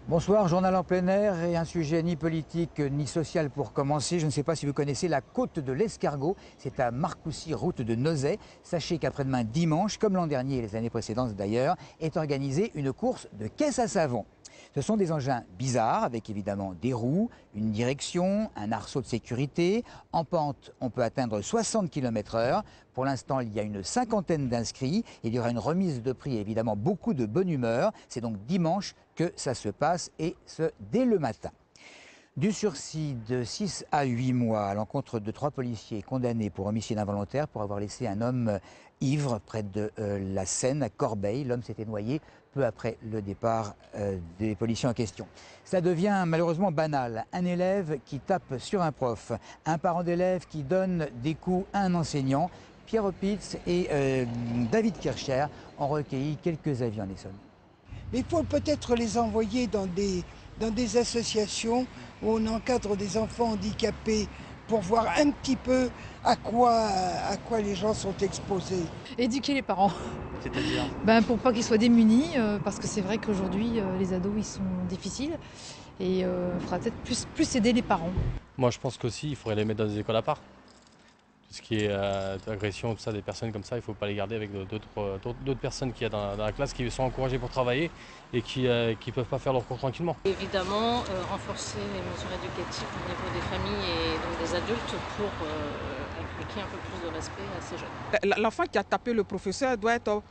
Bonsoir, journal en plein air et un sujet ni politique ni social pour commencer. Je ne sais pas si vous connaissez la côte de l'Escargot, c'est à Marcoussis, route de Nozay. Sachez qu'après-demain dimanche, comme l'an dernier et les années précédentes d'ailleurs, est organisée une course de caisse à savon. Ce sont des engins bizarres avec évidemment des roues, une direction, un arceau de sécurité. En pente, on peut atteindre 60 km/h. Pour l'instant, il y a une cinquantaine d'inscrits. Il y aura une remise de prix et évidemment beaucoup de bonne humeur. C'est donc dimanche que ça se passe et ce dès le matin. Du sursis de 6 à 8 mois à l'encontre de 3 policiers condamnés pour homicide involontaire pour avoir laissé un homme ivre près de la Seine à Corbeil. L'homme s'était noyé peu après le départ des policiers en question. Ça devient malheureusement banal. Un élève qui tape sur un prof, un parent d'élève qui donne des coups à un enseignant. Pierre Opitz et David Kircher ont recueilli quelques avis en Essonne. Mais il faut peut-être les envoyer dans des associations où on encadre des enfants handicapés pour voir un petit peu à quoi les gens sont exposés. Éduquer les parents. C'est-à-dire Pour pas qu'ils soient démunis, parce que c'est vrai qu'aujourd'hui, les ados, ils sont difficiles. Et il faudra peut-être plus aider les parents. Moi, je pense qu'aussi, il faudrait les mettre dans des écoles à part. Tout ce qui est agression, tout ça, des personnes comme ça, il ne faut pas les garder avec d'autres personnes qu'il y a dans la classe qui sont encouragées pour travailler et qui ne peuvent pas faire leur cours tranquillement. Évidemment, renforcer les mesures éducatives au niveau des familles et donc des adultes pour appliquer un peu plus de respect à ces jeunes. L'enfant qui a tapé le professeur doit être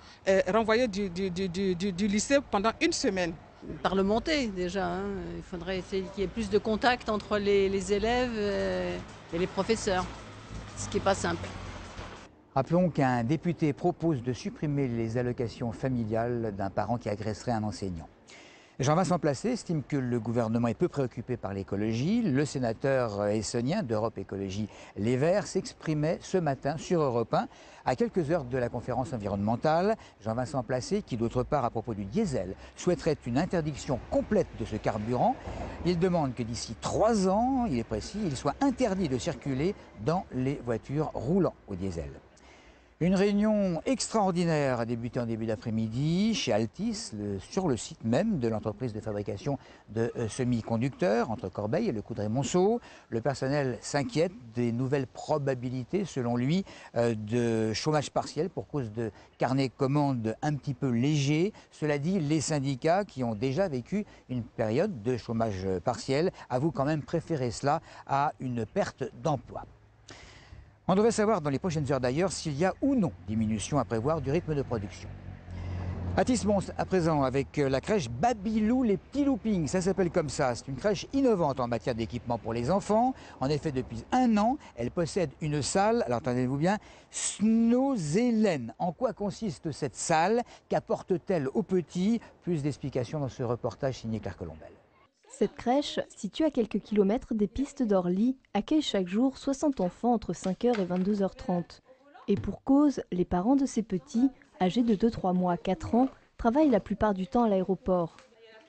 renvoyé du lycée pendant une semaine. Parlementer déjà, hein. Il faudrait essayer qu'il y ait plus de contact entre les élèves et les professeurs. Ce qui n'est pas simple. Rappelons qu'un député propose de supprimer les allocations familiales d'un parent qui agresserait un enseignant. Jean-Vincent Placé estime que le gouvernement est peu préoccupé par l'écologie. Le sénateur essonien d'Europe Écologie Les Verts s'exprimait ce matin sur Europe 1 à quelques heures de la conférence environnementale. Jean-Vincent Placé, qui d'autre part à propos du diesel, souhaiterait une interdiction complète de ce carburant. Il demande que d'ici 3 ans, il est précis, il soit interdit de circuler dans les voitures roulant au diesel. Une réunion extraordinaire a débuté en début d'après-midi chez Altis, sur le site même de l'entreprise de fabrication de semi-conducteurs entre Corbeil et le Coudray-Monceau. Le personnel s'inquiète des nouvelles probabilités, selon lui, de chômage partiel pour cause de carnets commandes un petit peu légers. Cela dit, les syndicats qui ont déjà vécu une période de chômage partiel avouent quand même préférer cela à une perte d'emploi. On devrait savoir dans les prochaines heures d'ailleurs s'il y a ou non diminution à prévoir du rythme de production. À Tismons, à présent, avec la crèche Babylou les petits loopings, ça s'appelle comme ça. C'est une crèche innovante en matière d'équipement pour les enfants. En effet, depuis 1 an, elle possède une salle, alors attendez-vous bien, Snozelen. En quoi consiste cette salle? Qu'apporte-t-elle aux petits? Plus d'explications dans ce reportage signé Claire Colombel. Cette crèche, située à quelques kilomètres des pistes d'Orly, accueille chaque jour 60 enfants entre 5h et 22h30. Et pour cause, les parents de ces petits, âgés de 2-3 mois à 4 ans, travaillent la plupart du temps à l'aéroport.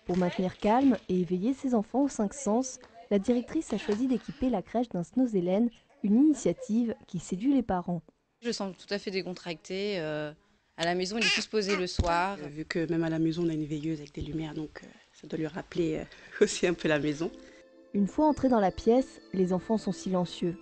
Pour maintenir calme et éveiller ses enfants aux 5 sens, la directrice a choisi d'équiper la crèche d'un Snozelen, une initiative qui séduit les parents. Je sens tout à fait décontractée. À la maison, il est plus posé le soir. Vu que même à la maison, on a une veilleuse avec des lumières, donc ça doit lui rappeler aussi un peu la maison. Une fois entrés dans la pièce, les enfants sont silencieux.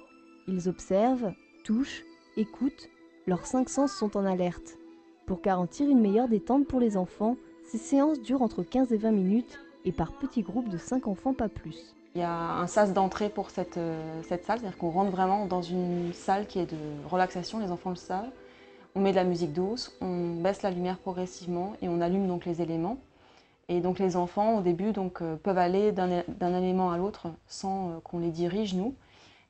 Ils observent, touchent, écoutent, leurs 5 sens sont en alerte. Pour garantir une meilleure détente pour les enfants, ces séances durent entre 15 et 20 minutes et par petits groupes de 5 enfants, pas plus. Il y a un sas d'entrée pour cette salle, c'est-à-dire qu'on rentre vraiment dans une salle qui est de relaxation, les enfants le savent. On met de la musique douce, on baisse la lumière progressivement et on allume donc les éléments. Et donc les enfants, au début, peuvent aller d'un élément à l'autre sans qu'on les dirige, nous.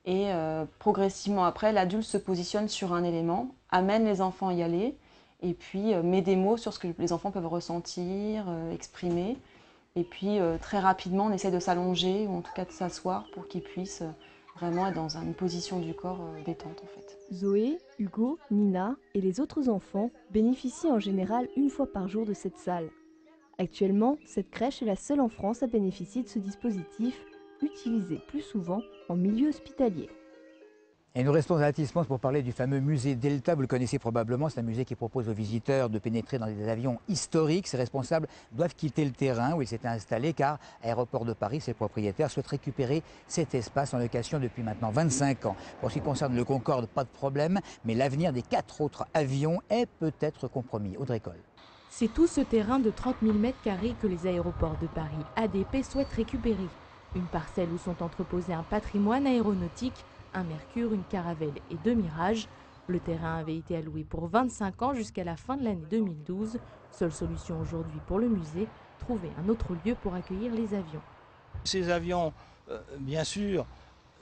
Et progressivement après, l'adulte se positionne sur un élément, amène les enfants à y aller, et puis met des mots sur ce que les enfants peuvent ressentir, exprimer. Et puis très rapidement, on essaie de s'allonger, ou en tout cas de s'asseoir, pour qu'ils puissent vraiment être dans une position du corps détente en fait. Zoé, Hugo, Nina et les autres enfants bénéficient en général 1 fois par jour de cette salle. Actuellement, cette crèche est la seule en France à bénéficier de ce dispositif, utilisé plus souvent en milieu hospitalier. Et nous restons à Athis-Mons pour parler du fameux musée Delta. Vous le connaissez probablement, c'est un musée qui propose aux visiteurs de pénétrer dans des avions historiques. Ses responsables doivent quitter le terrain où ils s'étaient installés car Aéroports de Paris, ses propriétaires, souhaitent récupérer cet espace en location depuis maintenant 25 ans. Pour ce qui concerne le Concorde, pas de problème, mais l'avenir des 4 autres avions est peut-être compromis. Audrey Coll. C'est tout ce terrain de 30 000 m² que les Aéroports de Paris, ADP, souhaitent récupérer. Une parcelle où sont entreposés un patrimoine aéronautique, un Mercure, une Caravelle et 2 Mirages. Le terrain avait été alloué pour 25 ans jusqu'à la fin de l'année 2012. Seule solution aujourd'hui pour le musée, trouver un autre lieu pour accueillir les avions. Ces avions, bien sûr,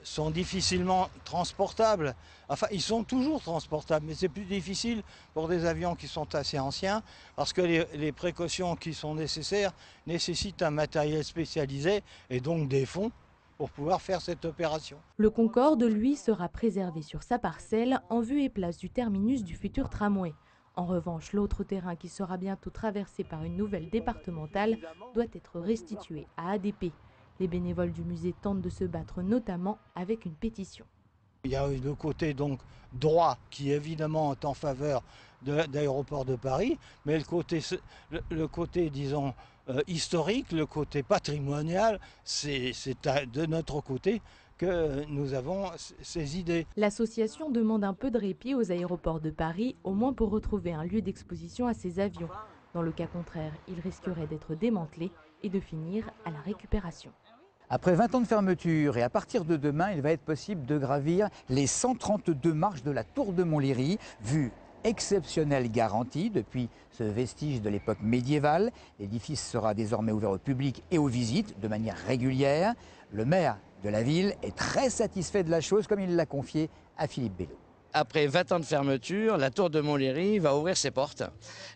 sont difficilement transportables. Enfin, ils sont toujours transportables, mais c'est plus difficile pour des avions qui sont assez anciens, parce que les précautions qui sont nécessaires nécessitent un matériel spécialisé et donc des fonds pour pouvoir faire cette opération. Le Concorde, lui, sera préservé sur sa parcelle en vue et place du terminus du futur tramway. En revanche, l'autre terrain qui sera bientôt traversé par une nouvelle départementale doit être restitué à ADP. Les bénévoles du musée tentent de se battre notamment avec une pétition. Il y a le côté donc droit qui évidemment est en faveur d'Aéroports de Paris, mais le côté disons historique, le côté patrimonial, c'est de notre côté que nous avons ces idées. L'association demande un peu de répit aux Aéroports de Paris, au moins pour retrouver un lieu d'exposition à ces avions. Dans le cas contraire, ils risqueraient d'être démantelés et de finir à la récupération. Après 20 ans de fermeture et à partir de demain, il va être possible de gravir les 132 marches de la Tour de Montlhéry, vue exceptionnelle garantie depuis ce vestige de l'époque médiévale. L'édifice sera désormais ouvert au public et aux visites de manière régulière. Le maire de la ville est très satisfait de la chose, comme il l'a confié à Philippe Bello. Après 20 ans de fermeture, la Tour de Montlhéry va ouvrir ses portes.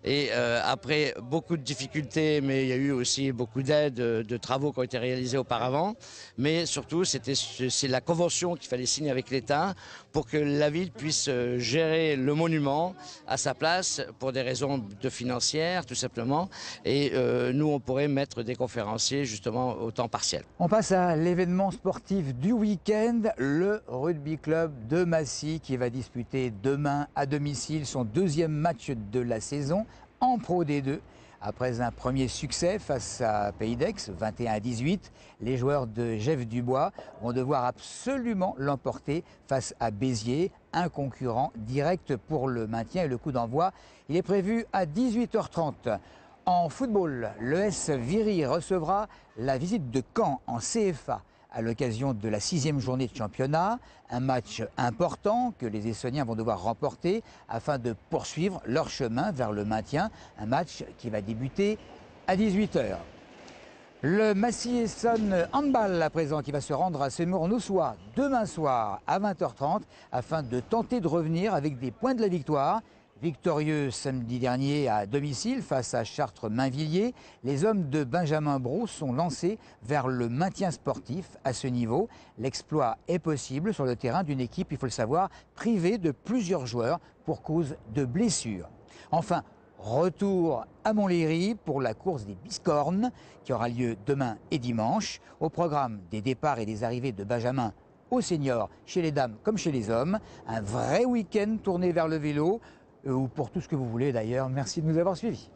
Et après beaucoup de difficultés, mais il y a eu aussi beaucoup d'aides, de travaux qui ont été réalisés auparavant. Mais surtout, c'est la convention qu'il fallait signer avec l'État pour que la ville puisse gérer le monument à sa place pour des raisons financières, tout simplement. Et nous, on pourrait mettre des conférenciers justement au temps partiel. On passe à l'événement sportif du week-end, le Rugby Club de Massy qui va disputer demain à domicile son deuxième match de la saison en Pro D2. Après un premier succès face à Pays d'Aix, 21-18, les joueurs de Jeff Dubois vont devoir absolument l'emporter face à Béziers, un concurrent direct pour le maintien et le coup d'envoi. Il est prévu à 18h30. En football, l'ES Viry recevra la visite de Caen en CFA à l'occasion de la 6e journée de championnat. Un match important que les Essonniens vont devoir remporter afin de poursuivre leur chemin vers le maintien. Un match qui va débuter à 18h. Le Massy-Essonne Handball à présent qui va se rendre à Semur-Noussois demain soir à 20h30 afin de tenter de revenir avec des points de la victoire. Victorieux samedi dernier à domicile face à Chartres-Mainvilliers, les hommes de Benjamin Brault sont lancés vers le maintien sportif à ce niveau. L'exploit est possible sur le terrain d'une équipe, il faut le savoir, privée de plusieurs joueurs pour cause de blessures. Enfin, retour à Montlhéry pour la course des Biscornes qui aura lieu demain et dimanche. Au programme des départs et des arrivées de Benjamin aux seniors, chez les dames comme chez les hommes. Un vrai week-end tourné vers le vélo, ou pour tout ce que vous voulez d'ailleurs. Merci de nous avoir suivis.